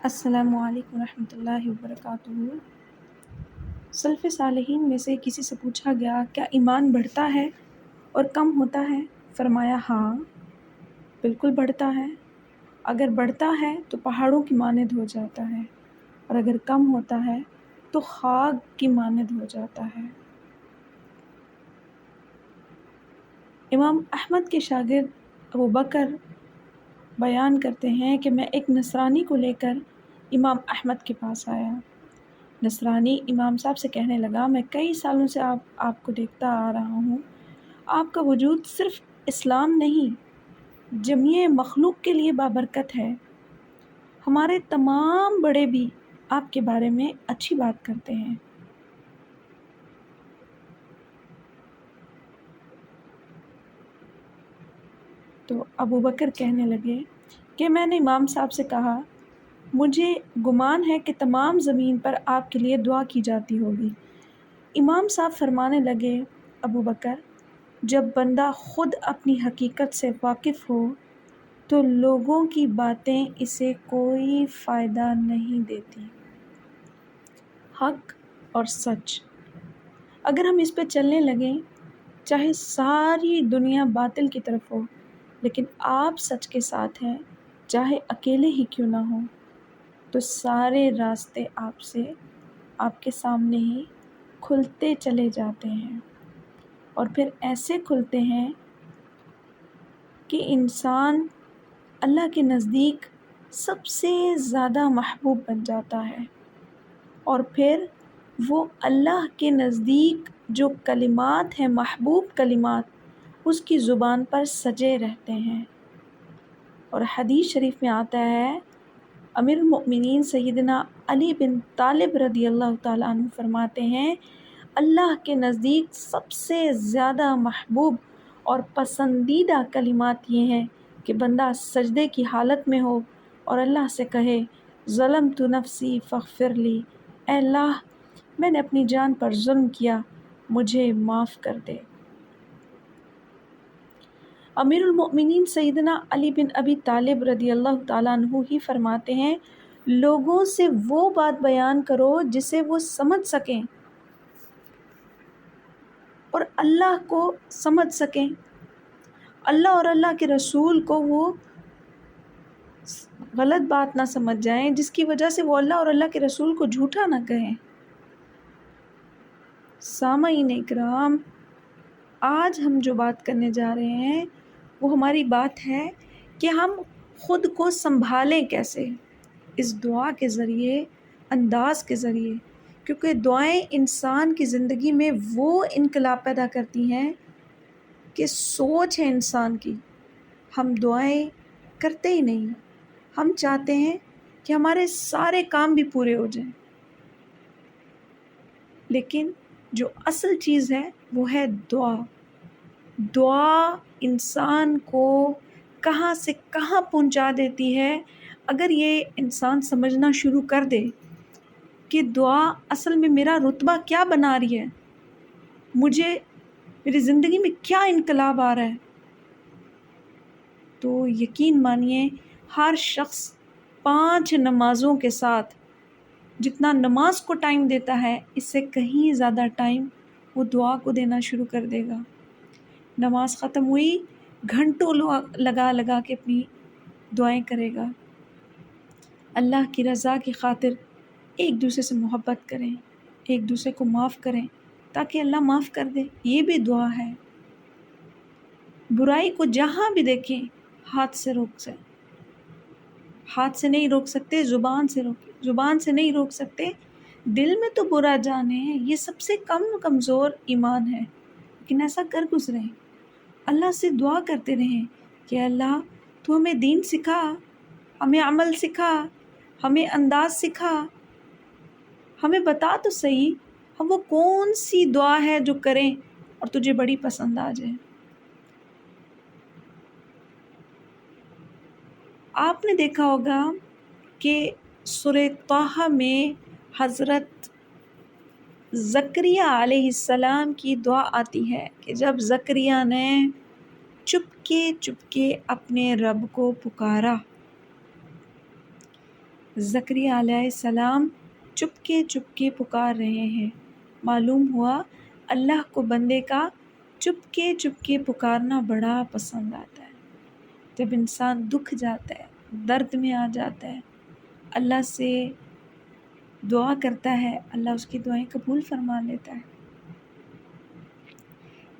السلام علیکم ورحمۃ اللہ وبرکاتہ۔ سلف صالحین میں سے کسی سے پوچھا گیا کیا ایمان بڑھتا ہے اور کم ہوتا ہے؟ فرمایا ہاں بالکل بڑھتا ہے۔ اگر بڑھتا ہے تو پہاڑوں کی مانند ہو جاتا ہے، اور اگر کم ہوتا ہے تو خاک کی مانند ہو جاتا ہے۔ امام احمد کے شاگرد ابو بکر بیان کرتے ہیں کہ میں ایک نصرانی کو لے کر امام احمد کے پاس آیا۔ نصرانی امام صاحب سے کہنے لگا میں کئی سالوں سے آپ کو دیکھتا آ رہا ہوں، آپ کا وجود صرف اسلام نہیں جمیع مخلوق کے لیے بابرکت ہے۔ ہمارے تمام بڑے بھی آپ کے بارے میں اچھی بات کرتے ہیں۔ تو ابو بکر کہنے لگے کہ میں نے امام صاحب سے کہا مجھے گمان ہے کہ تمام زمین پر آپ کے لیے دعا کی جاتی ہوگی۔ امام صاحب فرمانے لگے ابو بکر جب بندہ خود اپنی حقیقت سے واقف ہو تو لوگوں کی باتیں اسے کوئی فائدہ نہیں دیتی۔ حق اور سچ، اگر ہم اس پہ چلنے لگیں چاہے ساری دنیا باطل کی طرف ہو لیکن آپ سچ کے ساتھ ہیں چاہے اکیلے ہی کیوں نہ ہوں تو سارے راستے آپ کے سامنے ہی کھلتے چلے جاتے ہیں، اور پھر ایسے کھلتے ہیں کہ انسان اللہ کے نزدیک سب سے زیادہ محبوب بن جاتا ہے، اور پھر وہ اللہ کے نزدیک جو کلمات ہیں محبوب کلمات اس کی زبان پر سجے رہتے ہیں۔ اور حدیث شریف میں آتا ہے امیر المؤمنین سیدنا علی بن طالب رضی اللہ تعالیٰ عنہ فرماتے ہیں اللہ کے نزدیک سب سے زیادہ محبوب اور پسندیدہ کلمات یہ ہیں کہ بندہ سجدے کی حالت میں ہو اور اللہ سے کہے ظلمت نفسی فاغفر لی، اے اللہ میں نے اپنی جان پر ظلم کیا مجھے معاف کر دے۔ امیر المؤمنین سیدنا علی بن ابی طالب رضی اللہ تعالیٰ عنہ ہی فرماتے ہیں لوگوں سے وہ بات بیان کرو جسے وہ سمجھ سکیں اور اللہ کو سمجھ سکیں، اللہ اور اللہ کے رسول کو وہ غلط بات نہ سمجھ جائیں جس کی وجہ سے وہ اللہ اور اللہ کے رسول کو جھوٹا نہ کہیں۔ سامعین اکرام، آج ہم جو بات کرنے جا رہے ہیں وہ ہماری بات ہے کہ ہم خود کو سنبھالیں کیسے، اس دعا کے ذریعے، انداز کے ذریعے، کیونکہ دعائیں انسان کی زندگی میں وہ انقلاب پیدا کرتی ہیں کہ سوچ ہے انسان کی، ہم دعائیں کرتے ہی نہیں، ہم چاہتے ہیں کہ ہمارے سارے کام بھی پورے ہو جائیں، لیکن جو اصل چیز ہے وہ ہے دعا۔ دعا انسان کو کہاں سے کہاں پہنچا دیتی ہے اگر یہ انسان سمجھنا شروع کر دے کہ دعا اصل میں میرا رتبہ کیا بنا رہی ہے، مجھے میری زندگی میں کیا انقلاب آ رہا ہے، تو یقین مانیے ہر شخص 5 نمازوں کے ساتھ جتنا نماز کو ٹائم دیتا ہے اس سے کہیں زیادہ ٹائم وہ دعا کو دینا شروع کر دے گا۔ نماز ختم ہوئی گھنٹوں لگا لگا کے اپنی دعائیں کرے گا۔ اللہ کی رضا کی خاطر ایک دوسرے سے محبت کریں، ایک دوسرے کو معاف کریں تاکہ اللہ معاف کر دے، یہ بھی دعا ہے۔ برائی کو جہاں بھی دیکھیں ہاتھ سے نہیں روک سکتے، زبان سے نہیں روک سکتے، دل میں تو برا جانیں، یہ سب سے کمزور ایمان ہے، لیکن ایسا کر گزریں۔ اللہ سے دعا کرتے رہیں کہ اللہ تو ہمیں دین سکھا، ہمیں عمل سکھا، ہمیں انداز سکھا، ہمیں بتا تو صحیح ہم وہ کون سی دعا ہے جو کریں اور تجھے بڑی پسند آ جائے۔ آپ نے دیکھا ہوگا کہ سورہ طٰہٰ میں حضرت زکریا علیہ السلام کی دعا آتی ہے کہ جب زکریا نے چپکے اپنے رب کو پکارا زکریا علیہ السلام چپ کے پکار رہے ہیں۔ معلوم ہوا اللہ کو بندے کا چپ کے پکارنا بڑا پسند آتا ہے۔ جب انسان دکھ جاتا ہے، درد میں آ جاتا ہے، اللہ سے دعا کرتا ہے، اللہ اس کی دعائیں قبول فرما لیتا ہے۔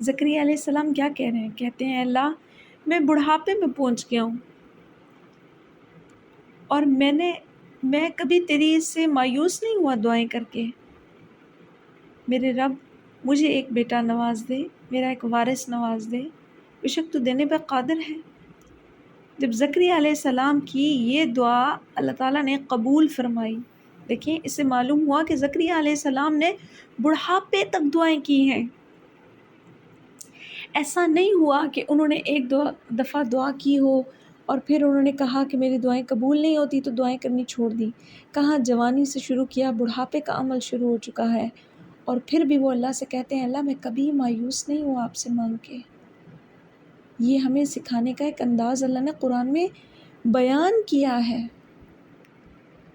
زکریا علیہ السلام کیا کہہ رہے ہیں؟ کہتے ہیں اللہ میں بڑھاپے میں پہنچ گیا ہوں اور میں کبھی تیری سے مایوس نہیں ہوا دعائیں کر کے۔ میرے رب مجھے ایک بیٹا نواز دے، میرا ایک وارث نواز دے، بے شک تو دینے پہ قادر ہے۔ جب زکریا علیہ السلام کی یہ دعا اللہ تعالیٰ نے قبول فرمائی، دیکھیں اس سے معلوم ہوا کہ زکریا علیہ السلام نے بڑھاپے تک دعائیں کی ہیں۔ ایسا نہیں ہوا کہ انہوں نے ایک دفعہ دعا کی ہو اور پھر انہوں نے کہا کہ میری دعائیں قبول نہیں ہوتی تو دعائیں کرنی چھوڑ دی۔ کہاں جوانی سے شروع کیا، بڑھاپے کا عمل شروع ہو چکا ہے، اور پھر بھی وہ اللہ سے کہتے ہیں اللہ میں کبھی مایوس نہیں ہوں آپ سے مانگ کے۔ یہ ہمیں سکھانے کا ایک انداز اللہ نے قرآن میں بیان کیا ہے۔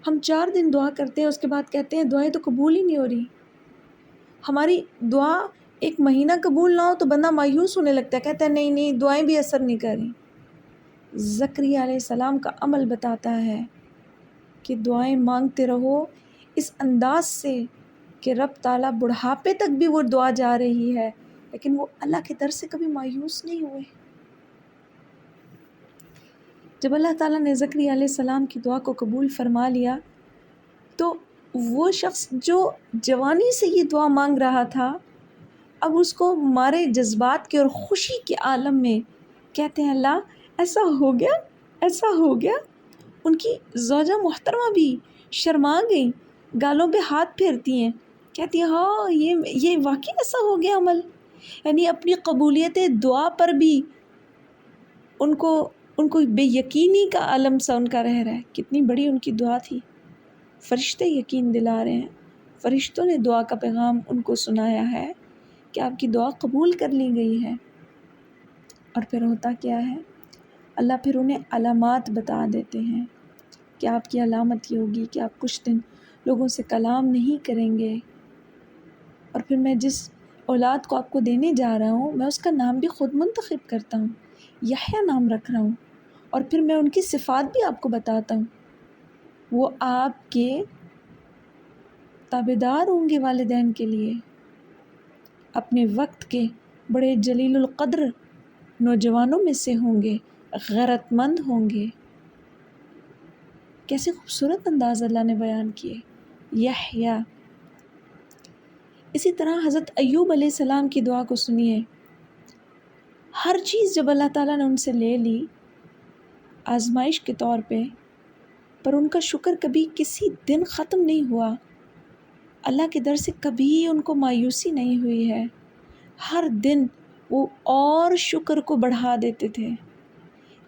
ہم 4 دن دعا کرتے ہیں، اس کے بعد کہتے ہیں دعائیں تو قبول ہی نہیں ہو رہی۔ ہماری دعا 1 مہینہ قبول نہ ہو تو بندہ مایوس ہونے لگتا ہے، کہتا ہے نہیں دعائیں بھی اثر نہیں کر رہی۔ زکریا علیہ السلام کا عمل بتاتا ہے کہ دعائیں مانگتے رہو اس انداز سے کہ رب تعالیٰ بڑھاپے تک بھی وہ دعا جا رہی ہے، لیکن وہ اللہ کے در سے کبھی مایوس نہیں ہوئے۔ جب اللہ تعالیٰ نے زکریا علیہ السلام کی دعا کو قبول فرما لیا تو وہ شخص جو جوانی سے یہ دعا مانگ رہا تھا، اب اس کو مارے جذبات کے اور خوشی کے عالم میں کہتے ہیں اللہ ایسا ہو گیا۔ ان کی زوجہ محترمہ بھی شرما گئیں، گالوں پہ ہاتھ پھیرتی ہیں، کہتی ہیں ہاں یہ واقعی ایسا ہو گیا عمل۔ یعنی اپنی قبولیت دعا پر بھی ان کو بے یقینی کا عالم سا ان کا رہ رہا ہے۔ کتنی بڑی ان کی دعا تھی، فرشتے یقین دلا رہے ہیں، فرشتوں نے دعا کا پیغام ان کو سنایا ہے کہ آپ کی دعا قبول کر لی گئی ہے۔ اور پھر ہوتا کیا ہے، اللہ پھر انہیں علامات بتا دیتے ہیں کہ آپ کی علامت یہ ہوگی کہ آپ کچھ دن لوگوں سے کلام نہیں کریں گے، اور پھر میں جس اولاد کو آپ کو دینے جا رہا ہوں میں اس کا نام بھی خود منتخب کرتا ہوں، یحییٰ نام رکھ رہا ہوں، اور پھر میں ان کی صفات بھی آپ کو بتاتا ہوں۔ وہ آپ کے تابعدار ہوں گے والدین کے لیے، اپنے وقت کے بڑے جلیل القدر نوجوانوں میں سے ہوں گے، غیرت مند ہوں گے۔ کیسے خوبصورت انداز اللہ نے بیان کیے، یحییٰ۔ اسی طرح حضرت ایوب علیہ السلام کی دعا کو سنیے۔ ہر چیز جب اللہ تعالیٰ نے ان سے لے لی آزمائش کے طور پہ، پر ان کا شکر کبھی کسی دن ختم نہیں ہوا، اللہ کے در سے کبھی ان کو مایوسی نہیں ہوئی ہے، ہر دن وہ اور شکر کو بڑھا دیتے تھے۔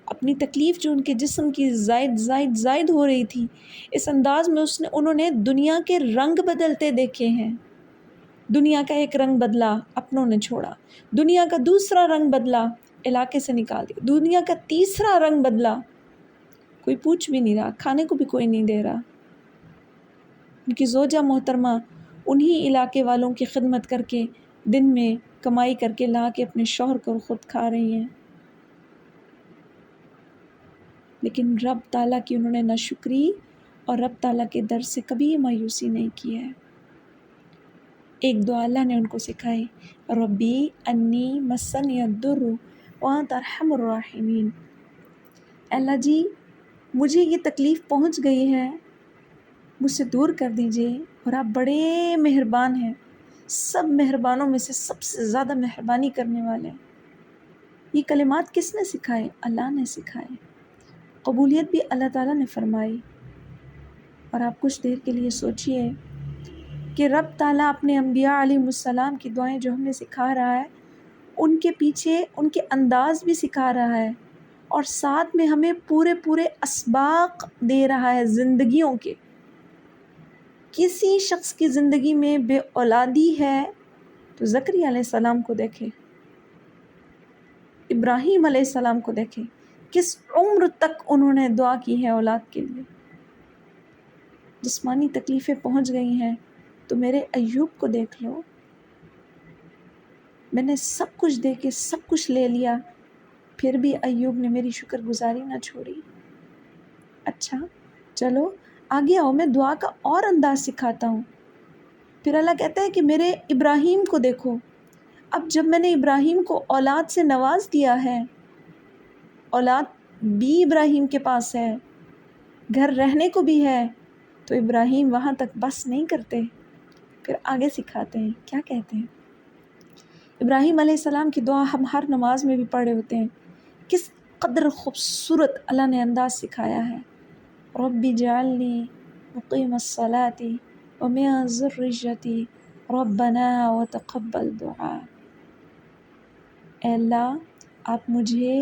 اپنی تکلیف جو ان کے جسم کی زائد ہو رہی تھی، اس انداز میں انہوں نے دنیا کے رنگ بدلتے دیکھے ہیں۔ دنیا کا ایک رنگ بدلا، اپنوں نے چھوڑا، دنیا کا دوسرا رنگ بدلا، علاقے سے نکال دیا، دنیا کا تیسرا رنگ بدلا، کوئی پوچھ بھی نہیں رہا، کھانے کو بھی کوئی نہیں دے رہا۔ ان کی زوجہ محترمہ انہی علاقے والوں کی خدمت کر کے دن میں کمائی کر کے لا کے اپنے شوہر کو خود کھا رہی ہیں، لیکن رب تعالیٰ کی انہوں نے ناشکری اور رب تعالیٰ کے در سے کبھی مایوسی نہیں کی ہے۔ ایک دعا اللہ نے ان کو سکھائی، ربی انی مسنی الضر وانت ارحم الراحمین۔ اللہ جی مجھے یہ تکلیف پہنچ گئی ہے، مجھ سے دور کر دیجئے، اور آپ بڑے مہربان ہیں، سب مہربانوں میں سے سب سے زیادہ مہربانی کرنے والے ہیں۔ یہ کلمات کس نے سکھائے؟ اللہ نے سکھائے، قبولیت بھی اللہ تعالیٰ نے فرمائی۔ اور آپ کچھ دیر کے لیے سوچئے کہ رب تعالیٰ اپنے انبیاء علیہ السلام کی دعائیں جو ہمیں سکھا رہا ہے، ان کے پیچھے ان کے انداز بھی سکھا رہا ہے، اور ساتھ میں ہمیں پورے اسباق دے رہا ہے زندگیوں کے۔ کسی شخص کی زندگی میں بے اولادی ہے تو زکریا علیہ السلام کو دیکھے، ابراہیم علیہ السلام کو دیکھے، کس عمر تک انہوں نے دعا کی ہے اولاد کے لیے۔ جسمانی تکلیفیں پہنچ گئی ہیں، تو میرے ایوب کو دیکھ لو، میں نے سب کچھ دے کے سب کچھ لے لیا، پھر بھی ایوب نے میری شکر گزاری نہ چھوڑی۔ اچھا چلو آگے آؤ، میں دعا کا اور انداز سکھاتا ہوں۔ پھر اللہ کہتا ہے کہ میرے ابراہیم کو دیکھو، اب جب میں نے ابراہیم کو اولاد سے نواز دیا ہے، اولاد بھی ابراہیم کے پاس ہے، گھر رہنے کو بھی ہے، تو ابراہیم وہاں تک بس نہیں کرتے، پھر آگے سکھاتے ہیں، کیا کہتے ہیں؟ ابراہیم علیہ السلام کی دعا ہم ہر نماز میں بھی پڑھے ہوتے ہیں، کس قدر خوبصورت اللہ نے انداز سکھایا ہے۔ رب اجعلنی مقیم الصلاۃ ومن ذریتی ربنا وتقبل دعا۔ اے اللہ آپ مجھے،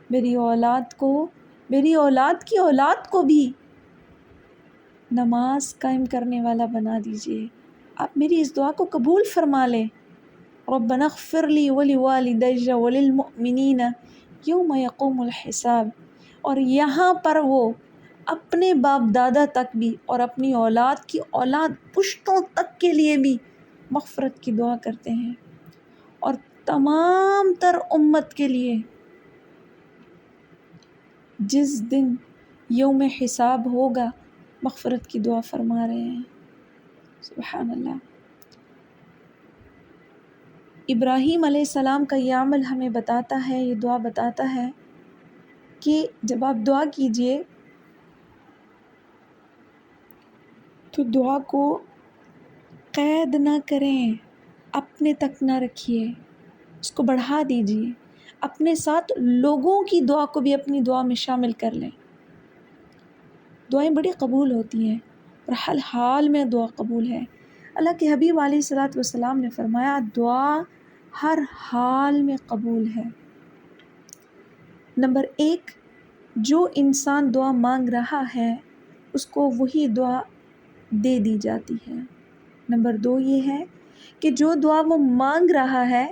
میری اولاد کو، میری اولاد کی اولاد کو بھی نماز قائم کرنے والا بنا دیجئے، آپ میری اس دعا کو قبول فرما لیں۔ ربنا اغفر لی ولوالدی وللمؤمنین یوم یقوم الحساب۔ اور یہاں پر وہ اپنے باپ دادا تک بھی اور اپنی اولاد کی اولاد پشتوں تک کے لیے بھی مغفرت کی دعا کرتے ہیں، اور تمام تر امت کے لیے جس دن یوم حساب ہوگا مغفرت کی دعا فرما رہے ہیں۔ سبحان اللہ۔ ابراہیم علیہ السلام کا یہ عمل ہمیں بتاتا ہے، یہ دعا بتاتا ہے کہ جب آپ دعا کیجئے تو دعا کو قید نہ کریں، اپنے تک نہ رکھیے، اس کو بڑھا دیجئے، اپنے ساتھ لوگوں کی دعا کو بھی اپنی دعا میں شامل کر لیں۔ دعائیں بڑی قبول ہوتی ہیں اور ہر حال میں دعا قبول ہے۔ اللہ کے حبیب علیہ الصلاۃ والسلام نے فرمایا دعا ہر حال میں قبول ہے۔ نمبر 1، جو انسان دعا مانگ رہا ہے اس کو وہی دعا دے دی جاتی ہے۔ نمبر 2 یہ ہے کہ جو دعا وہ مانگ رہا ہے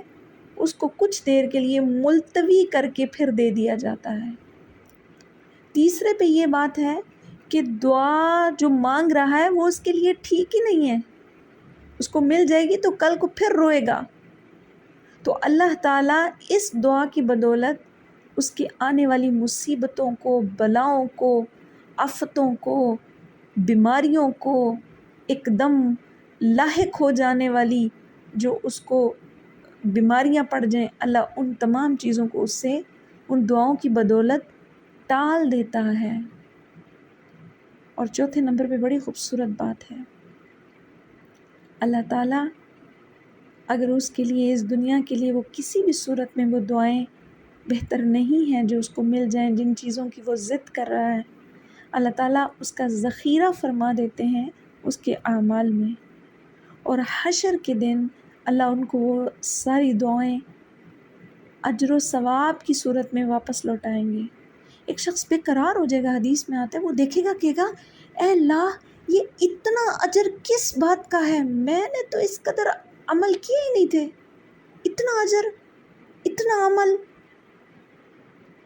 اس کو کچھ دیر کے لیے ملتوی کر کے پھر دے دیا جاتا ہے۔ تیسرے پہ یہ بات ہے کہ دعا جو مانگ رہا ہے وہ اس کے لیے ٹھیک ہی نہیں ہے، اس کو مل جائے گی تو کل کو پھر روئے گا، تو اللہ تعالیٰ اس دعا کی بدولت اس کی آنے والی مصیبتوں کو، بلاؤں کو، آفتوں کو، بیماریوں کو، ایک دم لاحق ہو جانے والی جو اس کو بیماریاں پڑ جائیں، اللہ ان تمام چیزوں کو اس سے ان دعاؤں کی بدولت ٹال دیتا ہے۔ اور چوتھے نمبر پہ بڑی خوبصورت بات ہے، اللہ تعالیٰ اگر اس کے لیے، اس دنیا کے لیے وہ کسی بھی صورت میں وہ دعائیں بہتر نہیں ہیں جو اس کو مل جائیں، جن چیزوں کی وہ ضد کر رہا ہے، اللہ تعالیٰ اس کا ذخیرہ فرما دیتے ہیں اس کے اعمال میں، اور حشر کے دن اللہ ان کو وہ ساری دعائیں اجر و ثواب کی صورت میں واپس لوٹائیں گے۔ ایک شخص بے قرار ہو جائے گا، حدیث میں آتا ہے، وہ دیکھے گا، کہے گا اے اللہ یہ اتنا اجر کس بات کا ہے، میں نے تو اس قدر عمل کیے ہی نہیں تھے، اتنا اجر، اتنا عمل۔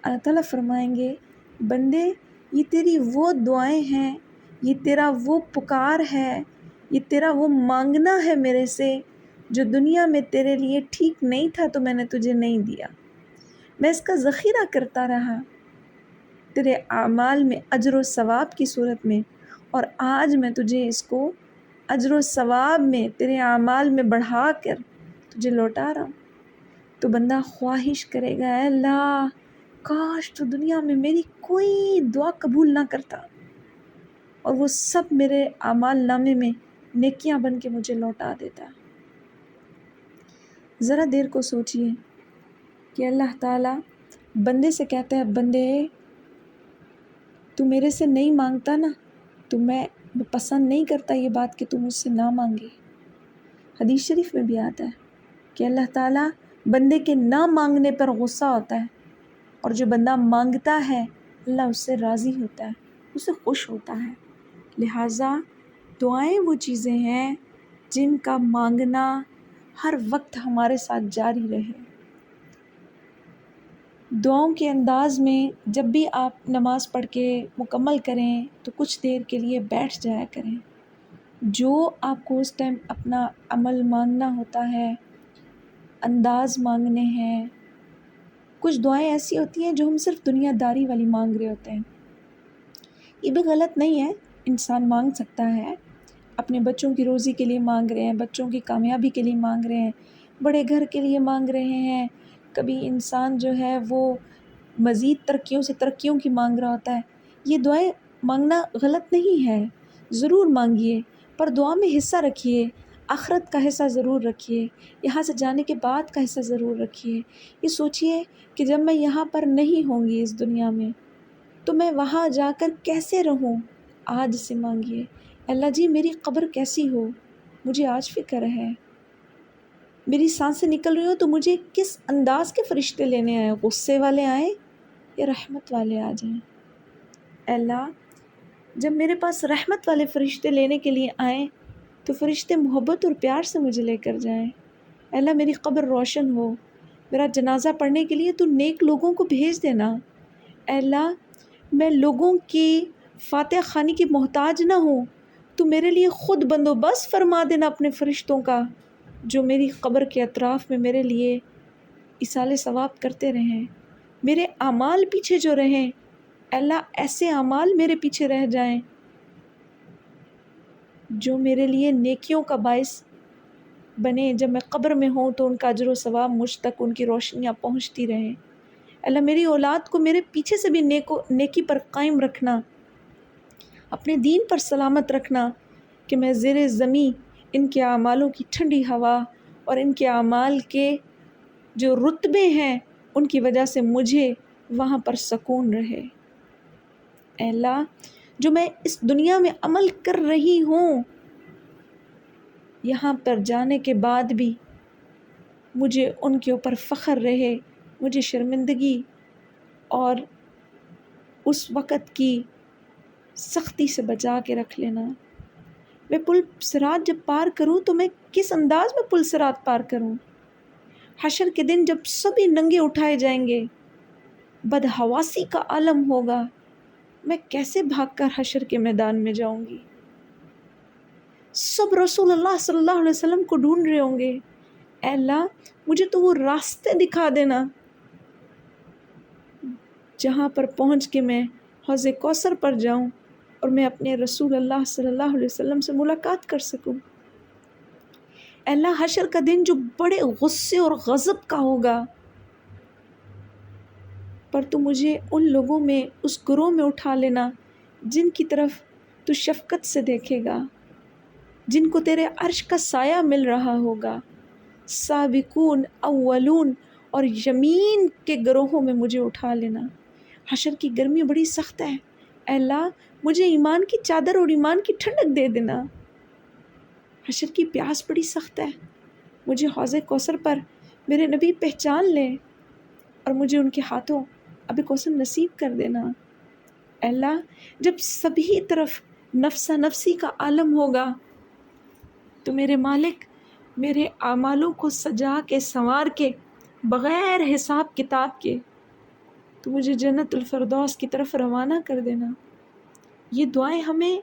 اللہ تعالیٰ فرمائیں گے بندے یہ تیری وہ دعائیں ہیں، یہ تیرا وہ پکار ہے، یہ تیرا وہ مانگنا ہے میرے سے جو دنیا میں تیرے لیے ٹھیک نہیں تھا تو میں نے تجھے نہیں دیا، میں اس کا ذخیرہ کرتا رہا تیرے اعمال میں اجر و ثواب کی صورت میں، اور آج میں تجھے اس کو اجر و ثواب میں تیرے اعمال میں بڑھا کر تجھے لوٹا رہا ہوں۔ تو بندہ خواہش کرے گا اے اللہ کاش تو دنیا میں میری کوئی دعا قبول نہ کرتا اور وہ سب میرے اعمال نامے میں نیکیاں بن کے مجھے لوٹا دیتا۔ ذرا دیر کو سوچئے کہ اللہ تعالیٰ بندے سے کہتا ہے بندے تو میرے سے نہیں مانگتا نا، تو میں پسند نہیں کرتا یہ بات کہ تو مجھ سے نہ مانگے۔ حدیث شریف میں بھی آتا ہے کہ اللہ تعالیٰ بندے کے نہ مانگنے پر غصہ ہوتا ہے، اور جو بندہ مانگتا ہے اللہ اس سے راضی ہوتا ہے، اس سے خوش ہوتا ہے۔ لہٰذا دعائیں وہ چیزیں ہیں جن کا مانگنا ہر وقت ہمارے ساتھ جاری رہے۔ دعاؤں کے انداز میں جب بھی آپ نماز پڑھ کے مکمل کریں تو کچھ دیر کے لیے بیٹھ جایا کریں. جو آپ کو اس ٹائم اپنا عمل مانگنا ہوتا ہے، انداز مانگنے ہیں. کچھ دعائیں ایسی ہوتی ہیں جو ہم صرف دنیا داری والی مانگ رہے ہوتے ہیں. یہ بھی غلط نہیں ہے، انسان مانگ سکتا ہے. اپنے بچوں کی روزی کے لیے مانگ رہے ہیں، بچوں کی کامیابی کے لیے مانگ رہے ہیں، بڑے گھر کے لیے مانگ رہے ہیں. کبھی انسان جو ہے وہ مزید ترقیوں سے ترقیوں کی مانگ رہا ہوتا ہے. یہ دعائیں مانگنا غلط نہیں ہے، ضرور مانگیے، پر دعا میں حصہ رکھیے. آخرت کا حصہ ضرور رکھیے، یہاں سے جانے کے بعد کا حصہ ضرور رکھیے. یہ سوچیے کہ جب میں یہاں پر نہیں ہوں گی اس دنیا میں تو میں وہاں جا کر کیسے رہوں. آج سے مانگیے، اللہ جی میری قبر کیسی ہو مجھے آج فکر ہے. میری سانسیں نکل رہی ہوں تو مجھے کس انداز کے فرشتے لینے آئے، غصے والے آئیں یا رحمت والے آ جائیں. اللہ جب میرے پاس رحمت والے فرشتے لینے کے لیے آئیں تو فرشتے محبت اور پیار سے مجھے لے کر جائیں. اللہ میری قبر روشن ہو، میرا جنازہ پڑھنے کے لیے تو نیک لوگوں کو بھیج دینا. اللہ میں لوگوں کی فاتحہ خوانی کی محتاج نہ ہوں، تو میرے لیے خود بندوبست فرما دینا اپنے فرشتوں کا، جو میری قبر کے اطراف میں میرے لیے ایصال ثواب کرتے رہیں. میرے اعمال پیچھے جو رہیں، اللہ ایسے اعمال میرے پیچھے رہ جائیں جو میرے لیے نیکیوں کا باعث بنے. جب میں قبر میں ہوں تو ان کا اجر و ثواب مجھ تک ان کی روشنیاں پہنچتی رہیں. اللہ میری اولاد کو میرے پیچھے سے بھی نیکی پر قائم رکھنا، اپنے دین پر سلامت رکھنا، کہ میں زیر زمین ان کے اعمالوں کی ٹھنڈی ہوا اور ان کے اعمال کے جو رتبے ہیں ان کی وجہ سے مجھے وہاں پر سکون رہے. اے اللہ جو میں اس دنیا میں عمل کر رہی ہوں، یہاں پر جانے کے بعد بھی مجھے ان کے اوپر فخر رہے، مجھے شرمندگی اور اس وقت کی سختی سے بچا کے رکھ لینا. میں پل صراط جب پار کروں تو میں کس انداز میں پل صراط پار کروں. حشر کے دن جب سبھی ننگے اٹھائے جائیں گے، بدحواسی کا عالم ہوگا، میں کیسے بھاگ کر حشر کے میدان میں جاؤں گی. سب رسول اللہ صلی اللہ علیہ وسلم کو ڈھونڈ رہے ہوں گے. اے اللہ مجھے تو وہ راستے دکھا دینا جہاں پر پہنچ کے میں حوض کوثر پر جاؤں اور میں اپنے رسول اللہ صلی اللہ علیہ وسلم سے ملاقات کر سکوں. اے اللہ حشر کا دن جو بڑے غصے اور غضب کا ہوگا، پر تو مجھے ان لوگوں میں اس گروہ میں اٹھا لینا جن کی طرف تو شفقت سے دیکھے گا، جن کو تیرے عرش کا سایہ مل رہا ہوگا. سابقون اولون اور یمین کے گروہوں میں مجھے اٹھا لینا. حشر کی گرمی بڑی سخت ہے، اے اللہ مجھے ایمان کی چادر اور ایمان کی ٹھنڈک دے دینا. حشر کی پیاس بڑی سخت ہے، مجھے حوض کوثر پر میرے نبی پہچان لیں اور مجھے ان کے ہاتھوں اب کوثر نصیب کر دینا. اے اللہ جب سبھی طرف نفسا نفسی کا عالم ہوگا تو میرے مالک میرے اعمالوں کو سجا کے سنوار کے بغیر حساب کتاب کے تو مجھے جنت الفردوس کی طرف روانہ کر دینا. یہ دعائیں ہمیں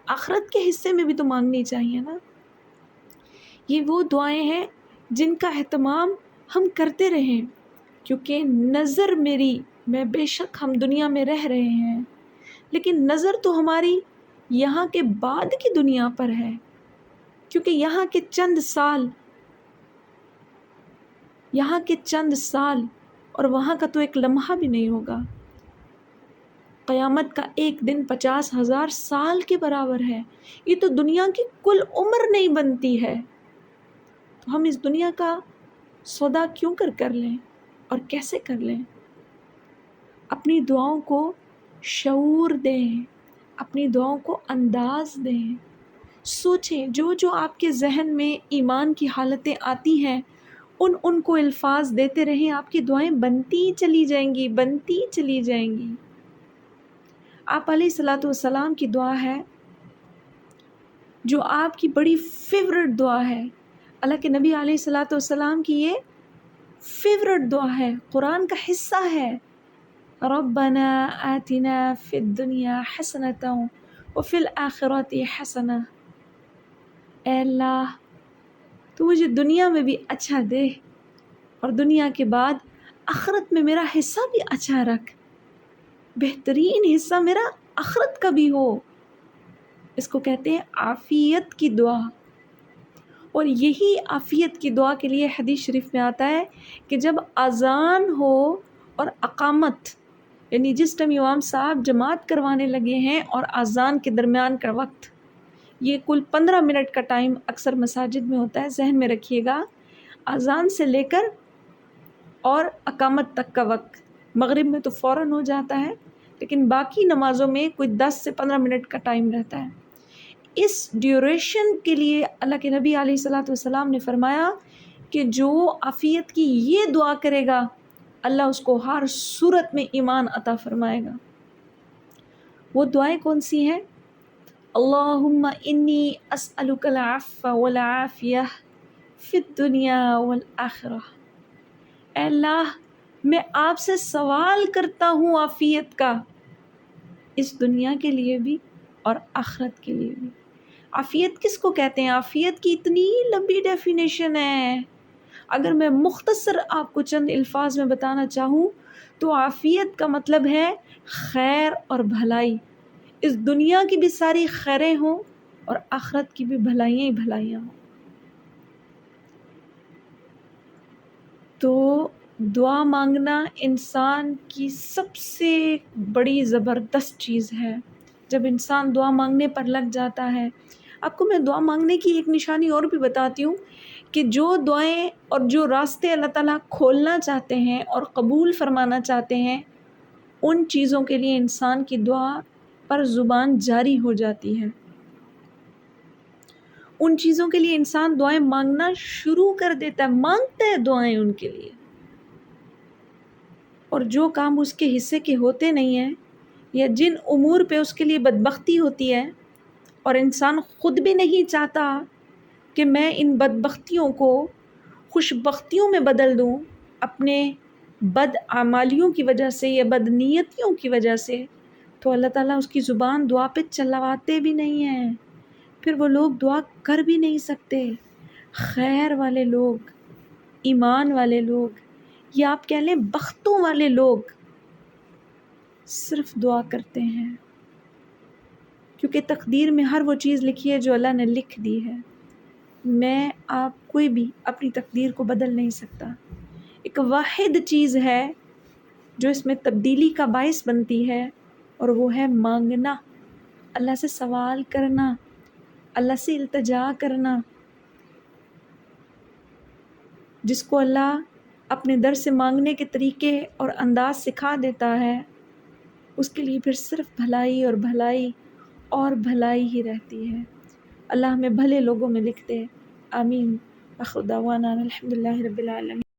آخرت کے حصے میں بھی تو مانگنی چاہیے نا. یہ وہ دعائیں ہیں جن کا اہتمام ہم کرتے رہیں، کیونکہ نظر میری، میں بے شک ہم دنیا میں رہ رہے ہیں لیکن نظر تو ہماری یہاں کے بعد کی دنیا پر ہے، کیونکہ یہاں کے چند سال اور وہاں کا تو ایک لمحہ بھی نہیں ہوگا. قیامت کا ایک دن 50,000 سال کے برابر ہے. یہ تو دنیا کی کل عمر نہیں بنتی ہے. تو ہم اس دنیا کا سودا کیوں کر لیں اور کیسے کر لیں. اپنی دعاؤں کو شعور دیں، اپنی دعاؤں کو انداز دیں. سوچیں جو آپ کے ذہن میں ایمان کی حالتیں آتی ہیں ان کو الفاظ دیتے رہیں. آپ کی دعائیں بنتی چلی جائیں گی. آپ علیہ الصلوۃ والسلام کی دعا ہے جو آپ کی بڑی فیورٹ دعا ہے. اللہ کے نبی علیہ الصلوۃ والسلام کی یہ فیوریٹ دعا ہے، قرآن کا حصہ ہے، ربنا آتنا فی الدنیا حسنۃ وفی الآخرۃ حسنہ، اے اللہ تو مجھے دنیا میں بھی اچھا دے اور دنیا کے بعد آخرت میں میرا حصہ بھی اچھا رکھ، بہترین حصہ میرا آخرت کا بھی ہو۔ اس کو کہتے ہیں عافیت کی دعا، اور یہی عافیت کی دعا کے لیے حدیث شریف میں آتا ہے کہ جب اذان ہو اور اقامت، یعنی جس ٹائم امام صاحب جماعت کروانے لگے ہیں اور اذان کے درمیان کا وقت، یہ کل 15 منٹ کا ٹائم اکثر مساجد میں ہوتا ہے، ذہن میں رکھیے گا، اذان سے لے کر اور اقامت تک کا وقت، مغرب میں تو فوراً ہو جاتا ہے لیکن باقی نمازوں میں کوئی 10 سے 15 منٹ کا ٹائم رہتا ہے۔ اس ڈیوریشن کے لیے اللہ کے نبی علیہ الصلوۃ والسلام نے فرمایا کہ جو عافیت کی یہ دعا کرے گا اللہ اس کو ہر صورت میں ایمان عطا فرمائے گا۔ وہ دعائیں کون سی ہیں؟ اللہم انی اسألک العفو والعافیہ فی الدنیا والآخرہ، اے اللہ میں آپ سے سوال کرتا ہوں عافیت کا، اس دنیا کے لیے بھی اور آخرت کے لیے بھی۔ عافیت کس کو کہتے ہیں؟ عافیت کی اتنی لمبی ڈیفینیشن ہے، اگر میں مختصر آپ کو چند الفاظ میں بتانا چاہوں تو عافیت کا مطلب ہے خیر اور بھلائی، اس دنیا کی بھی ساری خیریں ہوں اور آخرت کی بھی بھلائیاں ہی بھلائیاں ہوں۔ تو دعا مانگنا انسان کی سب سے بڑی زبردست چیز ہے۔ جب انسان دعا مانگنے پر لگ جاتا ہے، آپ کو میں دعا مانگنے کی ایک نشانی اور بھی بتاتی ہوں کہ جو دعائیں اور جو راستے اللہ تعالیٰ کھولنا چاہتے ہیں اور قبول فرمانا چاہتے ہیں، ان چیزوں کے لیے انسان کی دعا پر زبان جاری ہو جاتی ہے، ان چیزوں کے لیے انسان دعائیں مانگنا شروع کر دیتا ہے، مانگتا ہے دعائیں ان کے لیے، اور جو کام اس کے حصے کے ہوتے نہیں ہیں یا جن امور پہ اس کے لیے بدبختی ہوتی ہے اور انسان خود بھی نہیں چاہتا کہ میں ان بدبختیوں کو خوش بختیوں میں بدل دوں اپنے بد اعمالیوں کی وجہ سے یا بد نیتیوں کی وجہ سے، تو اللہ تعالیٰ اس کی زبان دعا پہ چلواتے بھی نہیں ہیں، پھر وہ لوگ دعا کر بھی نہیں سکتے۔ خیر والے لوگ، ایمان والے لوگ، یا آپ کہہ لیں بختوں والے لوگ صرف دعا کرتے ہیں، کیونکہ تقدیر میں ہر وہ چیز لکھی ہے جو اللہ نے لکھ دی ہے۔ میں آپ کوئی بھی اپنی تقدیر کو بدل نہیں سکتا، ایک واحد چیز ہے جو اس میں تبدیلی کا باعث بنتی ہے، اور وہ ہے مانگنا، اللہ سے سوال کرنا، اللہ سے التجا کرنا۔ جس کو اللہ اپنے در سے مانگنے کے طریقے اور انداز سکھا دیتا ہے، اس کے لیے پھر صرف بھلائی اور بھلائی اور بھلائی ہی رہتی ہے۔ اللہ ہمیں بھلے لوگوں میں لکھ دے، آمین۔ آخر دعوانا الحمدللہ رب العالمین۔